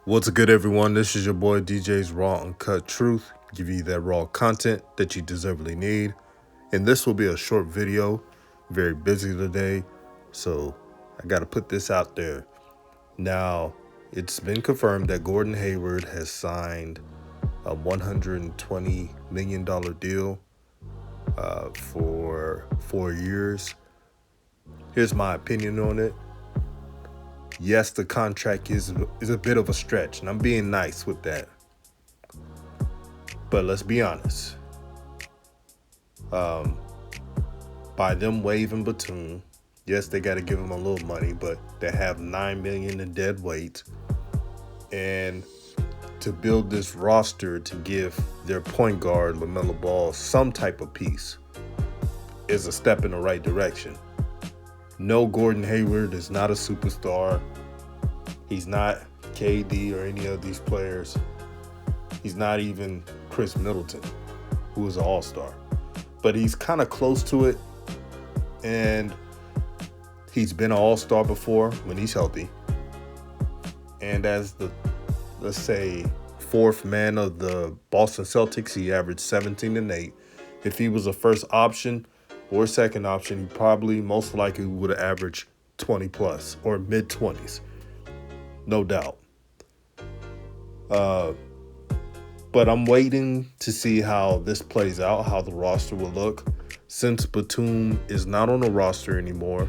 What's good, everyone? This is your boy DJ's Raw Uncut Truth. Give you that raw content that you deservedly need. And this will be a short video. Very busy today, so I got to put this out there. Now, it's been confirmed that Gordon Hayward has signed a $120 million deal for 4 years. Here's my opinion on it. Yes, the contract is a bit of a stretch, and I'm being nice with that. But let's be honest. By them waiving Batum, yes, they got to give him a little money, but they have $9 million in dead weight, and to build this roster to give their point guard LaMelo Ball some type of piece is a step in the right direction. No, Gordon Hayward is not a superstar. He's not KD or any of these players. He's not even Chris Middleton, who is an all-star. But he's kind of close to it, and he's been an all-star before when he's healthy. And as the, let's say, fourth man of the Boston Celtics, he averaged 17 and 8. If he was a first option or second option, he probably most likely would have averaged 20 plus or mid 20s. No doubt. But I'm waiting to see how this plays out, how the roster will look. Since Batum is not on the roster anymore,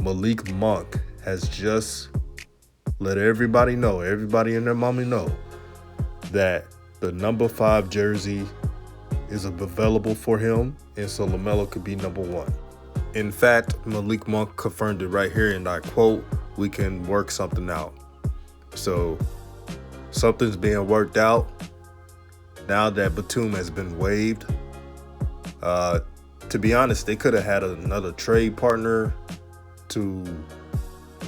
Malik Monk has just let everybody know, everybody and their mommy know, that the number 5 jersey is available for him, and so LaMelo could be number 1. In fact, Malik Monk confirmed it right here, and I quote, "We can work something out." So something's being worked out now that Batum has been waived. To be honest, they could have had another trade partner to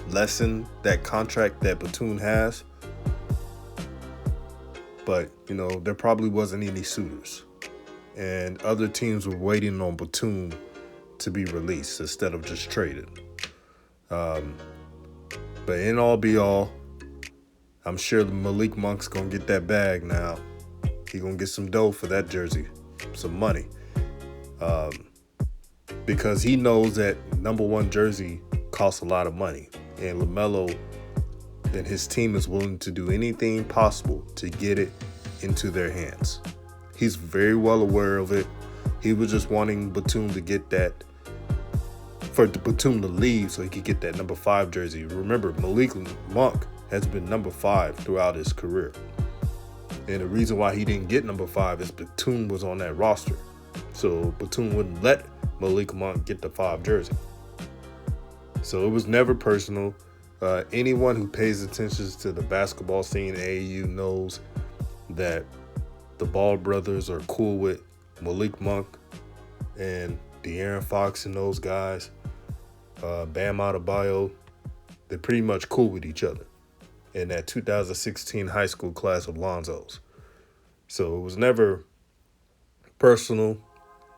lessen that contract that Batum has. But, there probably wasn't any suitors. And other teams were waiting on Batum to be released instead of just traded. But in all be all, I'm sure Malik Monk's going to get that bag now. He's going to get some dough for that jersey, some money. Because he knows that number 1 jersey costs a lot of money. And LaMelo and his team is willing to do anything possible to get it into their hands. He's very well aware of it. He was just wanting Batum to get that, for Batum to leave so he could get that number 5 jersey. Remember, Malik Monk has been number 5 throughout his career. And the reason why he didn't get number 5 is Batum was on that roster. So Batum wouldn't let Malik Monk get the 5 jersey. So it was never personal. Anyone who pays attention to the basketball scene in AAU knows that the Ball brothers are cool with Malik Monk and De'Aaron Fox and those guys. Bam Adebayo, they're pretty much cool with each other in that 2016 high school class of Lonzos. So it was never personal.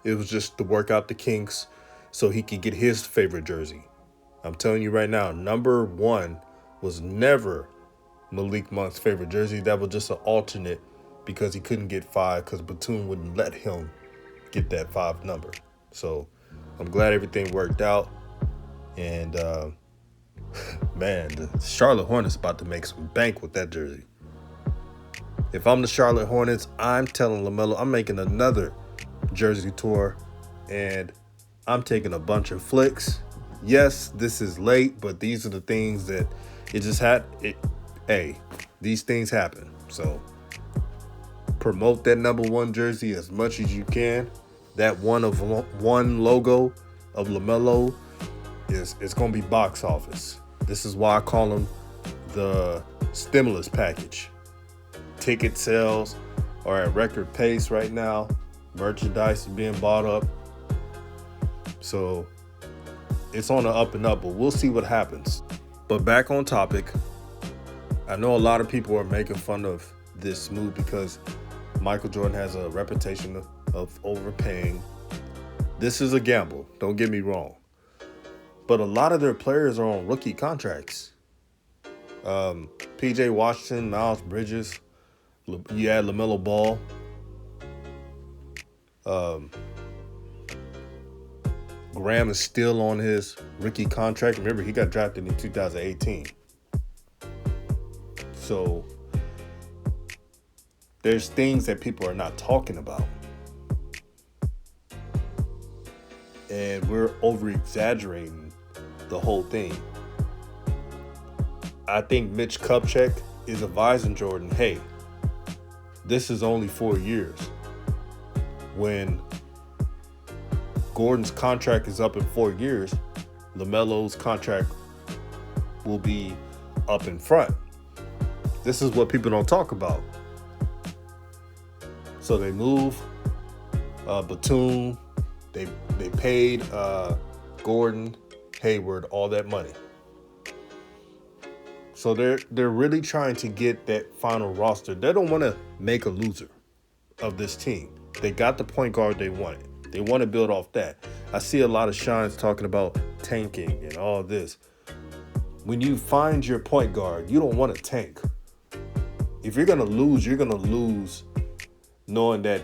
It was just to work out the kinks so he could get his favorite jersey. I'm telling you right now, number 1 was never Malik Monk's favorite jersey. That was just an alternate because he couldn't get 5 because Batum wouldn't let him get that 5 number. So I'm glad everything worked out. And, man, the Charlotte Hornets about to make some bank with that jersey. If I'm the Charlotte Hornets, I'm telling LaMelo I'm making another jersey tour, and I'm taking a bunch of flicks. Yes, this is late, but these are the things that it just had. Hey, these things happen. So promote that number 1 jersey as much as you can. That one logo of LaMelo it's going to be box office. This is why I call them the stimulus package. Ticket sales are at record pace right now. Merchandise is being bought up. So it's on the up and up, but we'll see what happens. But back on topic, I know a lot of people are making fun of this move because Michael Jordan has a reputation of overpaying. This is a gamble, don't get me wrong. But a lot of their players are on rookie contracts. PJ Washington, Miles Bridges, you add LaMelo Ball. Graham is still on his rookie contract. Remember, he got drafted in 2018. So there's things that people are not talking about. And we're over-exaggerating the whole thing. I think Mitch Kupchak is advising Jordan, hey, this is only 4 years. When Gordon's contract is up in 4 years, LaMelo's contract will be up in front. This is what people don't talk about. So they move Batum. They paid Gordon, Hayward, all that money. So they're really trying to get that final roster. They don't want to make a loser of this team. They got the point guard they wanted. They want to build off that. I see a lot of shines talking about tanking and all this. When you find your point guard, you don't want to tank. If you're going to lose, you're going to lose knowing that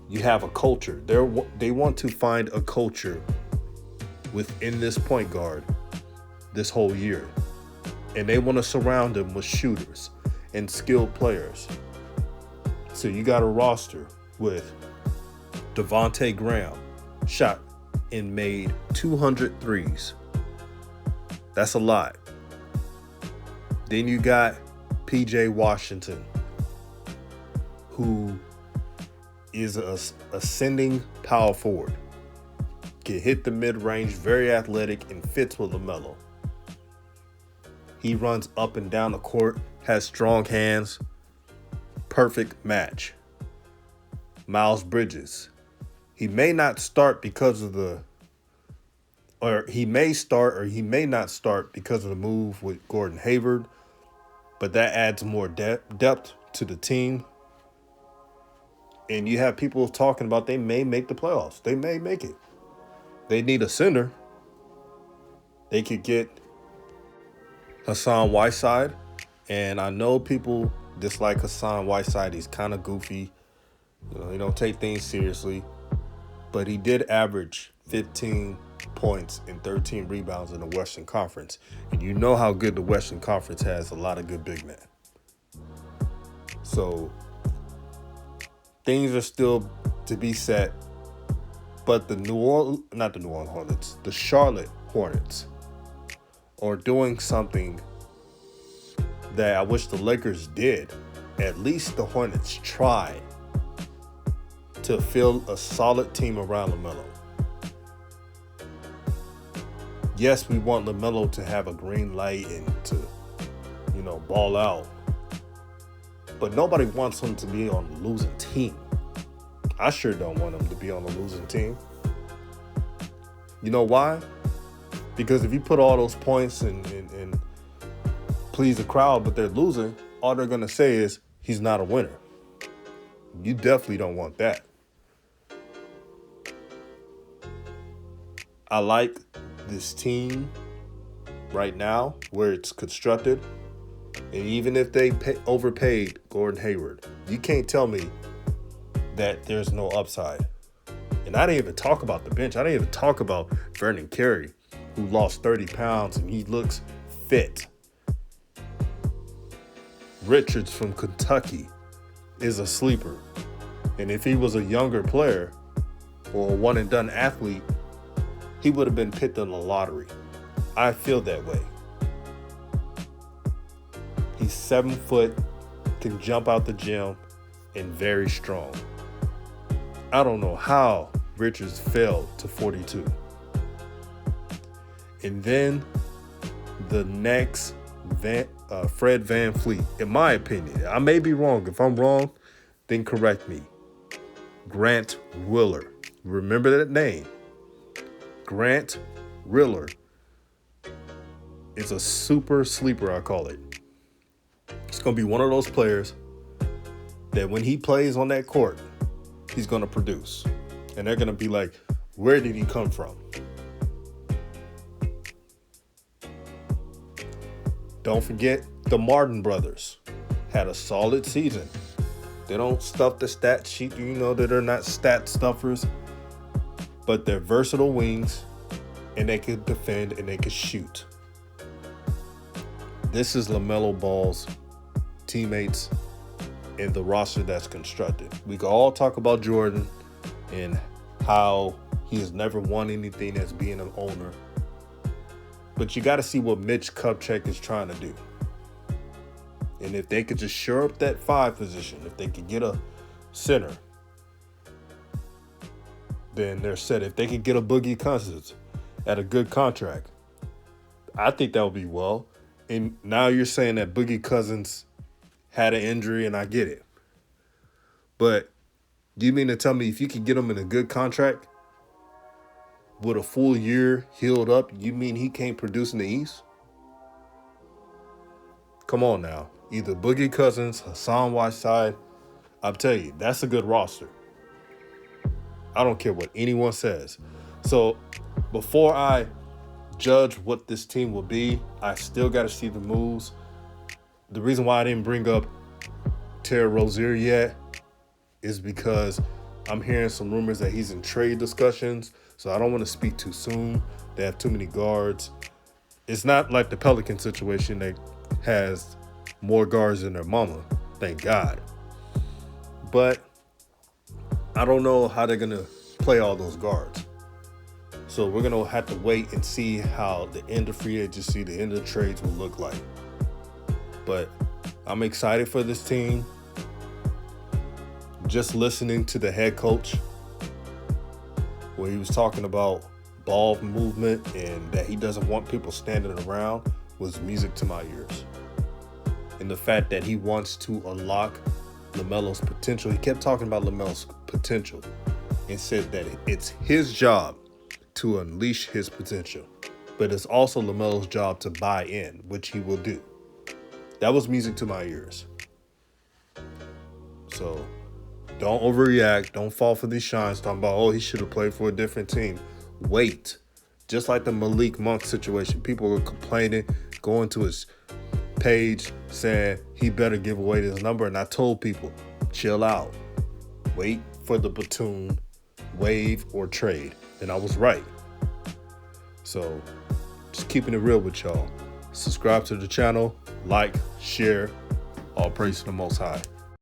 you have a culture. They want to find a culture within this point guard this whole year. And they want to surround them with shooters and skilled players. So you got a roster with Devontae Graham, shot and made 200 threes. That's a lot. Then you got PJ Washington, who is a ascending power forward. Can hit the mid-range, very athletic, and fits with LaMelo. He runs up and down the court, has strong hands. Perfect match. Miles Bridges. He may not start because of he may start or he may not start because of the move with Gordon Hayward, but that adds more depth to the team. And you have people talking about they may make the playoffs. They may make it. They need a center. They could get Hassan Whiteside. And I know people dislike Hassan Whiteside. He's kind of goofy. He don't take things seriously. But he did average 15 points and 13 rebounds in the Western Conference. And you know how good the Western Conference has a lot of good big men. So things are still to be set. But the Charlotte Hornets are doing something that I wish the Lakers did. At least the Hornets try to field a solid team around LaMelo. Yes, we want LaMelo to have a green light and to, ball out. But nobody wants him to be on a losing team. I sure don't want him to be on a losing team. You know why? Because if you put all those points and please the crowd, but they're losing, all they're going to say is he's not a winner. You definitely don't want that. I like this team right now where it's constructed. And even if they overpaid Gordon Hayward, you can't tell me that there's no upside. And I didn't even talk about the bench. I didn't even talk about Vernon Carey, who lost 30 pounds and he looks fit. Richards from Kentucky is a sleeper. And if he was a younger player or a one-and-done athlete, he would have been picked in the lottery. I feel that way. He's 7 foot, can jump out the gym, and very strong. I don't know how Richards fell to 42. And then the next Fred VanVleet, in my opinion, I may be wrong. If I'm wrong, then correct me. Grant Riller. Remember that name. Grant Riller is a super sleeper, I call it. It's going to be one of those players that when he plays on that court, he's going to produce. And they're going to be like, where did he come from? Don't forget the Martin brothers had a solid season. They don't stuff the stat sheet. You know that they're not stat stuffers, but they're versatile wings, and they can defend and they can shoot. This is LaMelo Ball's teammates and the roster that's constructed. We can all talk about Jordan and how he has never won anything as being an owner, but you got to see what Mitch Kupchak is trying to do. And if they could just shore up that 5 position, if they could get a center, then they're set. If they could get a Boogie Cousins at a good contract, I think that would be well. And now you're saying that Boogie Cousins had an injury, and I get it. But do you mean to tell me if you could get him in a good contract with a full year healed up, you mean he can't produce in the East? Come on now. Either Boogie Cousins, Hassan Whiteside. I'll tell you, that's a good roster. I don't care what anyone says. So before I judge what this team will be, I still got to see the moves. The reason why I didn't bring up Terry Rozier yet is because I'm hearing some rumors that he's in trade discussions. So I don't want to speak too soon. They have too many guards. It's not like the Pelican situation that has more guards than their mama, thank God. But I don't know how they're going to play all those guards. So we're going to have to wait and see how the end of free agency, the end of trades will look like. But I'm excited for this team. Just listening to the head coach where he was talking about ball movement and that he doesn't want people standing around was music to my ears. And the fact that he wants to unlock LaMelo's potential. He kept talking about LaMelo's potential and said that it's his job to unleash his potential. But it's also LaMelo's job to buy in, which he will do. That was music to my ears. So don't overreact. Don't fall for these shines talking about, oh, he should have played for a different team. Wait. Just like the Malik Monk situation. People were complaining, going to his page saying he better give away his number. And I told people, chill out. Wait for the platoon, wave, or trade. And I was right. So just keeping it real with y'all. Subscribe to the channel, like, share. All praise to the Most High.